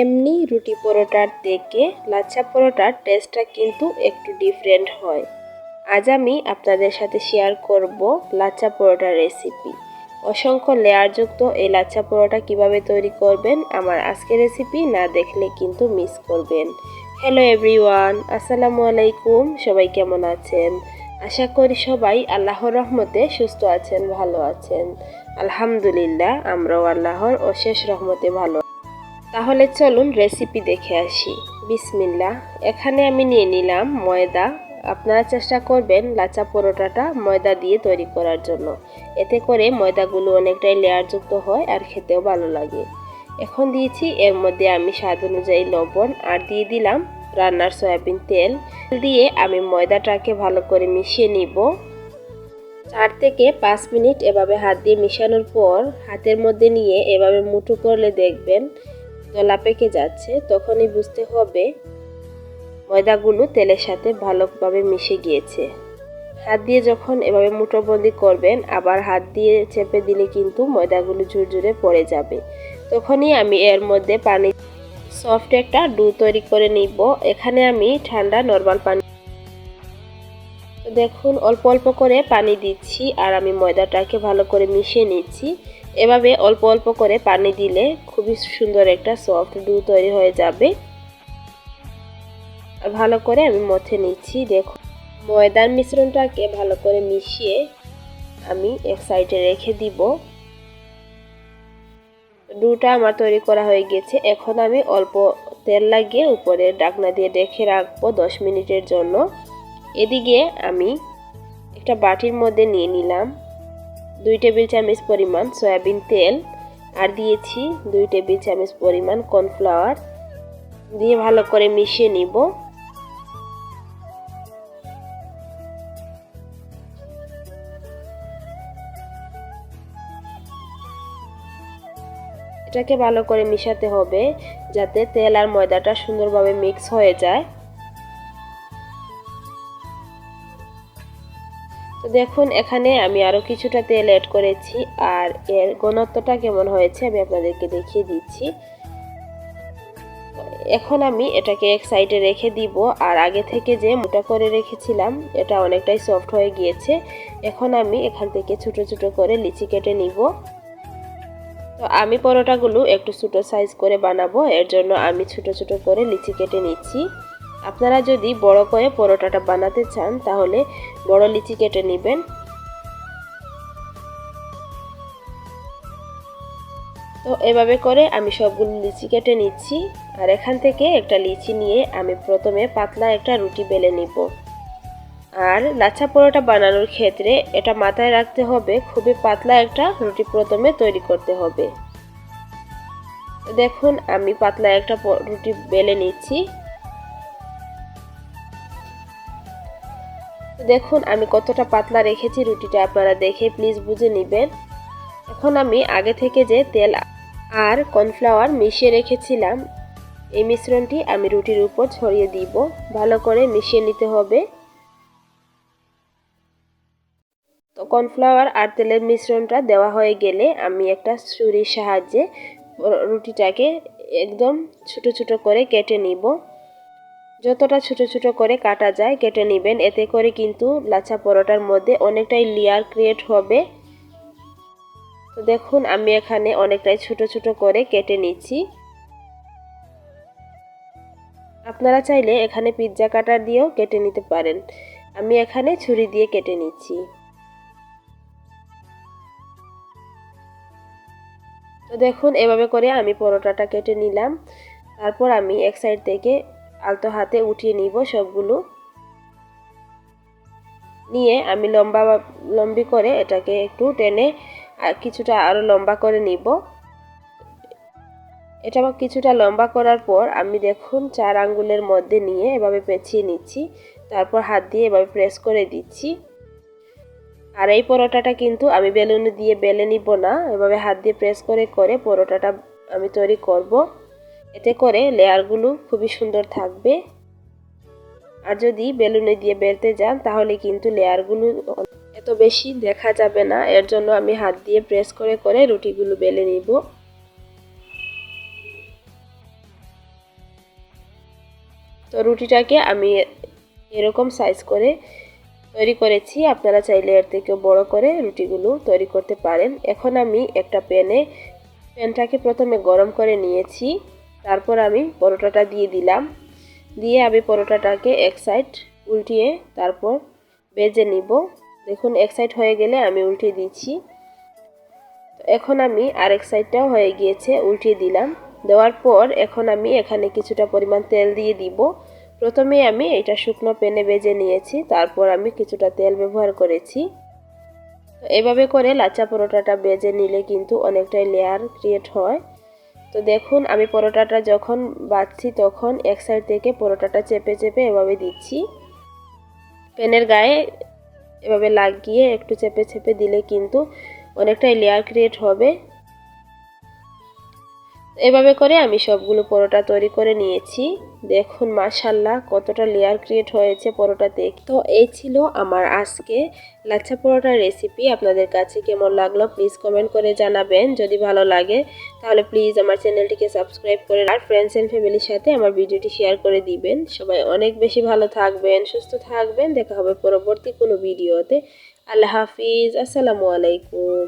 এমনি রুটি পরোটার থেকে লাচ্ছা পরোটার টেস্টটা কিন্তু একটু ডিফারেন্ট হয়। আজ আমি আপনাদের সাথে শেয়ার করব লাচ্ছা পরোটার রেসিপি। অসংখ্য লেয়ারযুক্ত এই লাচ্ছা পরোটা কিভাবে তৈরি করবেন আমার আজকের রেসিপি না দেখলে কিন্তু মিস করবেন। হ্যালো এভরিওয়ান, আসসালামু আলাইকুম। সবাই কেমন আছেন? আশা করি সবাই আল্লাহর রহমতে সুস্থ আছেন, ভালো আছেন। আলহামদুলিল্লাহ, আমরাও আল্লাহর অশেষ রহমতে ভালো। তাহলে চলুন রেসিপি দেখে আসি। বিসমিল্লাহ। এখানে আমি নিয়ে নিলাম ময়দা। আপনারা চেষ্টা করবেন লাচ্ছা পরোটাটা ময়দা দিয়ে তৈরি করার জন্য। এতে করে ময়দাগুলো অনেকটাই লেয়ারযুক্ত হয় আর খেতেও ভালো লাগে। এখন দিয়েছি এর মধ্যে আমি স্বাদ অনুযায়ী লবণ আর দিয়ে দিলাম রান্নার সয়াবিন তেল। দিয়ে আমি ময়দাটাকে ভালো করে মিশিয়ে নিব। 4 থেকে 5 মিনিট এভাবে হাত দিয়ে মিশানোর পর হাতের মধ্যে নিয়ে এভাবে মুঠো করলে দেখবেন দলা পেকে যাচ্ছে। তখনই বুঝতে হবে ময়দাগুলো তেলের সাথে ভালোভাবে মিশে গিয়েছে। হাত দিয়ে যখন এভাবে মুঠোবন্দি করবেন, আবার হাত দিয়ে চেপে দিলে কিন্তু ময়দাগুলো ঝুরঝুরে পড়ে যাবে। তখনই আমি এর মধ্যে পানি সফট একটা ডো তৈরি করে নিব। এখানে আমি ঠান্ডা নরমাল পানি দেখুন অল্প অল্প করে পানি দিচ্ছি আর আমি ময়দাটাকে ভালো করে মিশিয়ে নিচ্ছি। এভাবে অল্প অল্প করে পানি দিলে খুবই সুন্দর একটা সফট ডো তৈরি হয়ে যাবে। আর ভালো করে আমি মথে নিচ্ছি। দেখুন ময়দার মিশ্রণটাকে ভালো করে মিশিয়ে আমি এক সাইডে রেখে দিব। ডোটা আমার তৈরি করা হয়ে গেছে। এখন আমি অল্প তেল লাগিয়ে উপরে ঢাকনা দিয়ে রেখে রাখবো 10 মিনিটের জন্য। এদিকে আমি একটা বাটির মধ্যে নিয়ে নিলাম 2 টেবিল চামচ পরিমাণ সয়াবিন তেল আর দিয়েছি 2 টেবিল চামচ পরিমাণ কর্নফ্লাওয়ার দিয়ে ভালো করে মিশিয়ে নিব। এটাকে ভালো করে মিশাতে হবে যাতে তেল আর ময়দাটা সুন্দরভাবে মিক্স হয়ে যায়। তো দেখুন এখানে আমি আরো কিছুটা তেল অ্যাড করেছি আর এর ঘনত্বটা কেমন হয়েছে আমি আপনাদেরকে দেখিয়ে দিচ্ছি। এখন আমি এটাকে এক সাইডে রেখে দিব আর আগে থেকে যে মোটা করে রেখেছিলাম এটা অনেকটাই সফট হয়ে গিয়েছে। এখন আমি এখান থেকে ছোট ছোট করে লিচি কেটে নিব। তো আমি পরোটাগুলো একটু ছোট সাইজ করে বানাবো, এর জন্য আমি ছোট ছোট করে লিচি কেটে নিচ্ছি। আপনারা যদি বড় করে পরোটাটা বানাতে চান তাহলে বড় লিচি কেটে নেবেন। তো এভাবে করে আমি সবগুলো লিচি কেটে নিচ্ছি আর এখান থেকে একটা লিচি নিয়ে আমি প্রথমে পাতলা একটা রুটি বেলে নিব। আর লাচ্ছা পরোটা বানানোর ক্ষেত্রে এটা মাথায় রাখতে হবে খুবই পাতলা একটা রুটি প্রথমে তৈরি করতে হবে। দেখুন আমি পাতলা একটা রুটি বেলে নিচ্ছি। দেখুন আমি কতটা পাতলা রেখেছি রুটিটা, আপনারা দেখে প্লিজ বুঝে নেবেন। এখন আমি আগে থেকে যে তেল আর কর্নফ্লাওয়ার মিশিয়ে রেখেছিলাম এই মিশ্রণটি আমি রুটির উপর ছড়িয়ে দিব। ভালো করে মিশিয়ে নিতে হবে। তো কর্নফ্লাওয়ার আর তেলের মিশ্রণটা দেওয়া হয়ে গেলে আমি একটা ছুরির সাহায্যে রুটিটাকে একদম ছোট ছোট করে কেটে নিব। যতটা ছোট ছোট করে কাটা যায় কেটে নেবেন, এতে করে কিন্তু লাচ্ছা পরোটার মধ্যে অনেকটাই লেয়ার ক্রিয়েট হবে। তো দেখুন আমি এখানে অনেকটাই ছোট ছোট করে কেটে নিচ্ছি। আপনারা চাইলে এখানে পিৎজা কাটার দিয়েও কেটে নিতে পারেন। আমি এখানে ছুরি দিয়ে কেটে নিচ্ছি। তো দেখুন এভাবে করে আমি পরোটাটা কেটে নিলাম। তারপর আমি এক সাইড থেকে আলতো হাতে উঠিয়ে নিব সবগুলো। নিয়ে আমি লম্বি করে এটাকে একটু টেনে কিছুটা আরো লম্বা করে নিব। এটা কিছুটা লম্বা করার পর আমি দেখুন 4 আঙ্গুলের মধ্যে নিয়ে এভাবে পেঁচিয়ে নিচ্ছি। তারপর হাত দিয়ে এভাবে প্রেস করে দিচ্ছি। আর এই পরোটাটা কিন্তু আমি বেলুন দিয়ে বেলে নিব না, এভাবে হাত দিয়ে প্রেস করে করে পরোটাটা আমি তৈরি করব। এতে করে লেয়ারগুলো খুবই সুন্দর থাকবে। আর যদি বেলুনে দিয়ে বেলতে যান তাহলে কিন্তু লেয়ারগুলো এত বেশি দেখা যাবে না, এর জন্য আমি হাত দিয়ে প্রেস করে করে রুটিগুলো বেলে নিব। তো রুটিটাকে আমি এরকম সাইজ করে তৈরি করেছি। আপনারা চাইলে এর থেকেও বড় করে রুটিগুলো তৈরি করতে পারেন। এখন আমি একটা প্যানটাকে প্রথমে গরম করে নিয়েছি। তারপর আমি পরোটাটা দিয়ে দিলাম। দিয়ে আমি পরোটাটাকে এক সাইড উল্টিয়ে তারপর ভেজে নিব। দেখুন এক সাইড হয়ে গেলে আমি উল্টিয়ে দিচ্ছি। এখন আমি আরেক সাইডটাও হয়ে গিয়েছে, উল্টিয়ে দিলাম। দেওয়ার পর এখন আমি এখানে কিছুটা পরিমাণ তেল দিয়ে দিব। প্রথমে আমি এটা শুকনো প্যানে ভেজে নিয়েছি, তারপর আমি কিছুটা তেল ব্যবহার করেছি। তো এভাবে করে লাচ্ছা পরোটাটা ভেজে নিলে কিন্তু অনেকটাই লেয়ার ক্রিয়েট হয়। তো দেখুন আমি পরোটাটা যখন বাছছি তখন এক সাইড থেকে পরোটাটা চেপে চেপে এভাবে দিচ্ছি। প্যানের গায়ে এভাবে লাগিয়ে একটু চেপে চেপে দিলে কিন্তু অনেকটাই লেয়ার ক্রিয়েট হবে। এভাবে করে আমি সবগুলো পরোটা তৈরি করে নিয়েছি। দেখুন মাশাআল্লাহ কতটা লেয়ার ক্রিয়েট হয়েছে পরোটাতে। তো এই ছিল আমার আজকে লাচ্ছা পরোটার রেসিপি। আপনাদের কাছে কেমন লাগলো প্লিজ কমেন্ট করে জানাবেন। যদি ভালো লাগে তাহলে প্লিজ আমার চ্যানেলটিকে সাবস্ক্রাইব করে আর ফ্রেন্ডস এন্ড ফ্যামিলির সাথে আমার ভিডিওটি শেয়ার করে দিবেন। সবাই অনেক বেশি ভালো থাকবেন, সুস্থ থাকবেন। দেখা হবে পরবর্তী কোনো ভিডিওতে। আল্লাহ হাফিজ, আসসালামু আলাইকুম।